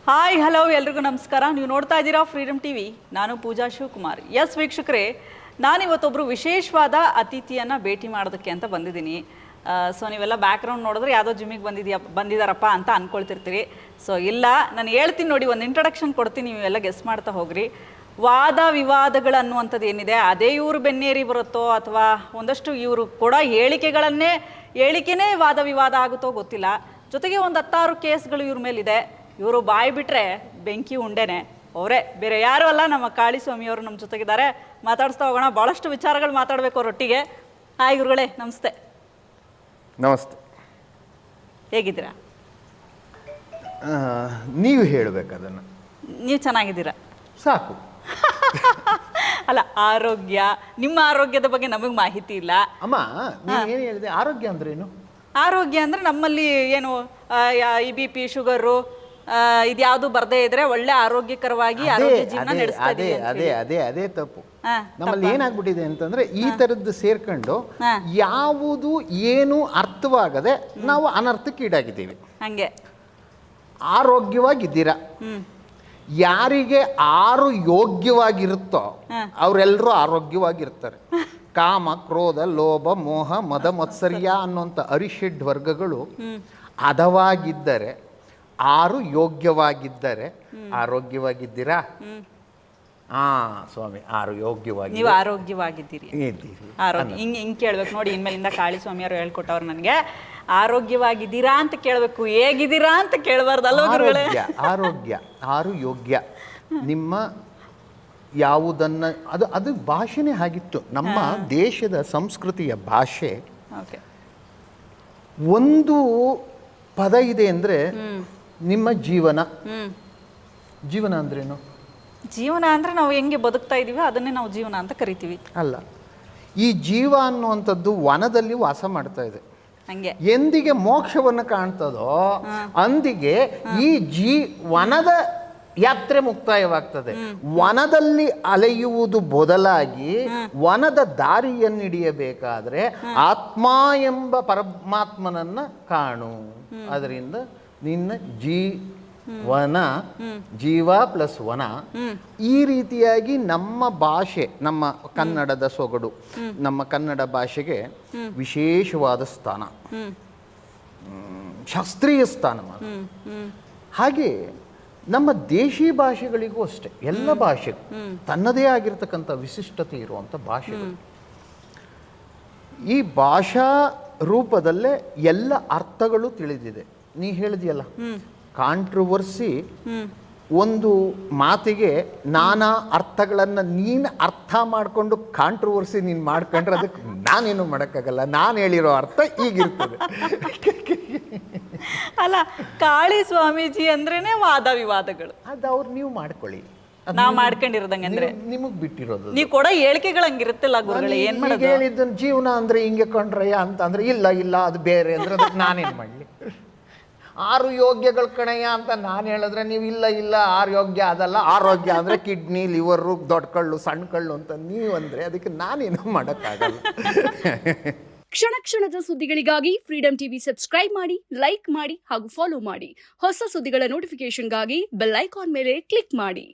Hi hello ಎಲ್ರಿಗೂ ನಮಸ್ಕಾರ. ನೀವು ನೋಡ್ತಾ ಇದ್ದೀರಾ ಫ್ರೀಡಮ್ ಟಿವಿ. ನಾನು ಪೂಜಾ ಶಿವಕುಮಾರ್. ಎಸ್ ವೀಕ್ಷಕರೇ, ನಾನಿವತ್ತೊಬ್ಬರು ವಿಶೇಷವಾದ ಅತಿಥಿಯನ್ನು ಭೇಟಿ ಮಾಡೋದಕ್ಕೆ ಅಂತ ಬಂದಿದ್ದೀನಿ. ಸೊ ನೀವೆಲ್ಲ ಬ್ಯಾಕ್ಗ್ರೌಂಡ್ ನೋಡಿದ್ರೆ ಯಾವುದೋ ಜಿಮ್ಮಿಗೆ ಬಂದಿದ್ದಾರಪ್ಪ ಅಂತ ಅಂದ್ಕೊಳ್ತಿರ್ತೀರಿ. ಸೊ ಇಲ್ಲ, ನಾನು ಹೇಳ್ತೀನಿ ನೋಡಿ, ಒಂದು ಇಂಟ್ರಡಕ್ಷನ್ ಕೊಡ್ತೀನಿ, ನೀವೆಲ್ಲ ಗೆಸ್ ಮಾಡ್ತಾ ಹೋಗ್ರಿ. ವಾದ ವಿವಾದಗಳು ಅನ್ನುವಂಥದ್ದು ಏನಿದೆ, ಅದೇ ಇವರು ಬೆನ್ನೇರಿ ಬರುತ್ತೋ ಅಥವಾ ಒಂದಷ್ಟು ಇವರು ಕೂಡ ಹೇಳಿಕೆನೇ ವಾದ ವಿವಾದ ಆಗುತ್ತೋ ಗೊತ್ತಿಲ್ಲ. ಜೊತೆಗೆ ಒಂದು 10 ಕೇಸ್ಗಳು ಇವ್ರ ಮೇಲಿದೆ. ಇವರು ಬಾಯಿ ಬಿಟ್ಟರೆ ಬೆಂಕಿ ಉಂಡೆನೆ ಅವರೇ, ಬೇರೆ ಯಾರು ಅಲ್ಲ, ನಮ್ಮ ಕಾಳಿಸ್ವಾಮಿಯವರು ನಮ್ಮ ಜೊತೆಗಿದ್ದಾರೆ. ಮಾತಾಡಿಸ್ತಾ ಹೋಗೋಣ, ಭಾಳಷ್ಟು ವಿಚಾರಗಳು ಮಾತಾಡಬೇಕು ಅವರೊಟ್ಟಿಗೆ. ಹಾಯ್ ಗುರುಗಳೇ, ನಮಸ್ತೆ. ನಮಸ್ತೆ. ಹೇಗಿದ್ದೀರಾ? ನೀವು ಹೇಳಬೇಕು ಅದನ್ನು. ನೀವು ಚೆನ್ನಾಗಿದ್ದೀರಾ? ಸಾಕು. ಅಲ್ಲ, ಆರೋಗ್ಯ, ನಿಮ್ಮ ಆರೋಗ್ಯದ ಬಗ್ಗೆ ನಮಗೆ ಮಾಹಿತಿ ಇಲ್ಲ. ಅಮ್ಮ, ನೀವು ಏನು ಹೇಳಿದೆ? ಆರೋಗ್ಯ ಅಂದ್ರೇನು? ಆರೋಗ್ಯ ಅಂದರೆ ನಮ್ಮಲ್ಲಿ ಏನು ಈ ಬಿ ಪಿ, ಶುಗರು ಇದ್ಯಾವುದು ಬರದೇ ಇದ್ರೆ ಒಳ್ಳೆ ಆರೋಗ್ಯಕರವಾಗಿ ಆರೋಗ್ಯ ಜೀವನ ನಡೆಸ್ತಾ ಇದೀವಿ. ಅದೇ ತಪ್ಪು. ನಮ್ಮಲ್ಲಿ ಏನಾಗ್ಬಿಟ್ಟಿದೆ ಅಂತಂದ್ರೆ, ಈ ತರದ್ದು ಸೇರ್ಕೊಂಡು ಯಾವುದು ಏನು ಅರ್ಥವಾಗದೆ ನಾವು ಅನರ್ಥಕ್ಕೆ ಈಡಾಗಿದ್ದೀವಿ. ಹಂಗೆ ಆರೋಗ್ಯವಾಗಿದ್ದೀರಾ, ಯಾರಿಗೆ ಯೋಗ್ಯವಾಗಿರುತ್ತೋ ಅವರೆಲ್ಲರೂ ಆರೋಗ್ಯವಾಗಿರ್ತಾರೆ. ಕಾಮ, ಕ್ರೋಧ, ಲೋಭ, ಮೋಹ, ಮದ, ಮತ್ಸರ್ಯ ಅನ್ನುವಂಥ ಅರಿಷಡ್ ವರ್ಗಗಳು ಹದವಾಗಿದ್ದರೆ, ಯೋಗ್ಯವಾಗಿದ್ದರೆ ಆರೋಗ್ಯವಾಗಿದ್ದೀರಾ? ಸ್ವಾಮಿ, ಯೋಗ್ಯವಾಗಿ ನೀವು ಆರೋಗ್ಯವಾಗಿದ್ದೀರಿ. ಹಿಂಗೆ ಕೇಳ್ಬೇಕು ನೋಡಿ. ಇನ್ಮೇಲಿಂದ ಕಾಳಿಸ್ವಾಮಿಯವರು ಹೇಳ್ಕೊಟ್ಟವ್ರು ನನಗೆ. ಆರೋಗ್ಯವಾಗಿದ್ದೀರಾ ಅಂತ ಕೇಳಬೇಕು, ಹೇಗಿದ್ದೀರಾ ಅಂತ ಕೇಳಬಾರ್ದಲ್ಲ ಗುರುಗಳೇ. ಯೋಗ್ಯ ನಿಮ್ಮ ಯಾವುದನ್ನ ಅದು ಭಾಷೆನೇ ಆಗಿತ್ತು. ನಮ್ಮ ದೇಶದ ಸಂಸ್ಕೃತಿಯ ಭಾಷೆ ಒಂದು ಪದ ಇದೆ ಅಂದರೆ ನಿಮ್ಮ ಜೀವನ. ಜೀವನ ಅಂದ್ರೇನು? ಜೀವನ ಅಂದ್ರೆ ನಾವು ಹೆಂಗೆ ಬದುಕ್ತಾ ಇದೀವಿ ಅದನ್ನೇ ನಾವು ಜೀವನ ಅಂತ ಕರಿತೀವಿ. ಅಲ್ಲ, ಈ ಜೀವ ಅನ್ನುವಂಥದ್ದು ವನದಲ್ಲಿ ವಾಸ ಮಾಡ್ತಾ ಇದೆ. ಹಂಗೆ ಎಂದಿಗೆ ಮೋಕ್ಷವನ್ನು ಕಾಣ್ತದೋ ಅಂದಿಗೆ ಈ ವನದ ಯಾತ್ರೆ ಮುಕ್ತಾಯವಾಗ್ತದೆ. ವನದಲ್ಲಿ ಅಲೆಯುವುದು ಬದಲಾಗಿ ವನದ ದಾರಿಯನ್ನು ಹಿಡಿಯಬೇಕಾದ್ರೆ ಆತ್ಮ ಎಂಬ ಪರಮಾತ್ಮನನ್ನ ಕಾಣು. ಅದರಿಂದ ನಿನ್ನ ಜೀವ ಪ್ಲಸ್ ವನ, ಈ ರೀತಿಯಾಗಿ ನಮ್ಮ ಭಾಷೆ, ನಮ್ಮ ಕನ್ನಡದ ಸೊಗಡು, ನಮ್ಮ ಕನ್ನಡ ಭಾಷೆಗೆ ವಿಶೇಷವಾದ ಸ್ಥಾನ, ಶಾಸ್ತ್ರೀಯ ಸ್ಥಾನ. ಹಾಗೆ ನಮ್ಮ ದೇಶಿ ಭಾಷೆಗಳಿಗೂ ಅಷ್ಟೇ, ಎಲ್ಲ ಭಾಷೆ ತನ್ನದೇ ಆಗಿರ್ತಕ್ಕಂಥ ವಿಶಿಷ್ಟತೆ ಇರುವಂಥ ಭಾಷೆಗಳು. ಈ ಭಾಷಾ ರೂಪದಲ್ಲೇ ಎಲ್ಲ ಅರ್ಥಗಳು ತಿಳಿದಿದೆ. ನೀ ಹೇಳಿದೆಯಲ್ಲ, ಕಾಂಟ್ರವರ್ಸಿ, ಒಂದು ಮಾತಿಗೆ ನಾನಾ ಅರ್ಥಗಳನ್ನು ನೀನು ಅರ್ಥ ಮಾಡಿಕೊಂಡು ಕಾಂಟ್ರವರ್ಸಿ ನೀನು ಮಾಡ್ಕೊಂಡ್ರೆ ಅದಕ್ಕೆ ನಾನೇನು ಮಾಡೋಕ್ಕಾಗಲ್ಲ. ನಾನು ಹೇಳಿರೋ ಅರ್ಥ ಈಗಿರ್ತದೆ. ಅಲ್ಲ, ಕಾಳಿ ಸ್ವಾಮೀಜಿ ಅಂದ್ರೇನೆ ವಾದ ವಿವಾದಗಳು. ಅದು ನೀವು ಮಾಡ್ಕೊಳ್ಳಿ, ನಾವು ಮಾಡ್ಕೊಂಡಿರೋದಂಗೆ ಅಂದ್ರೆ ನಿಮಗೆ ಬಿಟ್ಟಿರೋದು. ನೀವು ಕೊಡೋ ಹೇಳಿಕೆಗಳು ಹಂಗಿರುತ್ತಿಲ್ಲ ಗುರುಗಳೇ. ಏನ್ ಮಾಡೋದು? ಹೇಳಿದ್ದನ್ನು ಜೀವನ ಅಂದ್ರೆ ಹಿಂಗೆ ಕೊಂಡ್ರಯ್ಯ ಅಂತ ಅಂದ್ರೆ ಇಲ್ಲ ಅದು ಬೇರೆ ಅಂದ್ರೆ ಅದಕ್ಕೆ ನಾನೇನು ಮಾಡಲಿ? 6 ಯೋಗ್ಯಗಳು ಕಣಯ್ಯ ಅಂತ ನಾನು ಹೇಳಿದ್ರೆ ನೀವು ಇಲ್ಲ 6 ಯೋಗ್ಯ ಅದಲ್ಲ, ಆರೋಗ್ಯ ಅಂದರೆ ಕಿಡ್ನಿ, ಲಿವರು, ದೊಡ್ಡ ಕಳ್ಳು, ಸಣ್ಣ ಕಳ್ಳು ಅಂತ ನೀವು ಅಂದರೆ ಅದಕ್ಕೆ ನಾನೇನು ಮಾಡೋಕ್ಕಾಗಲ್ಲ. ಕ್ಷಣ ಕ್ಷಣದ ಸುದ್ದಿಗಳಿಗಾಗಿ ಫ್ರೀಡಮ್ ಟಿವಿ ಸಬ್ಸ್ಕ್ರೈಬ್ ಮಾಡಿ, ಲೈಕ್ ಮಾಡಿ ಹಾಗೂ ಫಾಲೋ ಮಾಡಿ. ಹೊಸ ಸುದ್ದಿಗಳ ನೋಟಿಫಿಕೇಶನ್ಗಾಗಿ ಬೆಲ್ ಐಕಾನ್ ಮೇಲೆ ಕ್ಲಿಕ್ ಮಾಡಿ.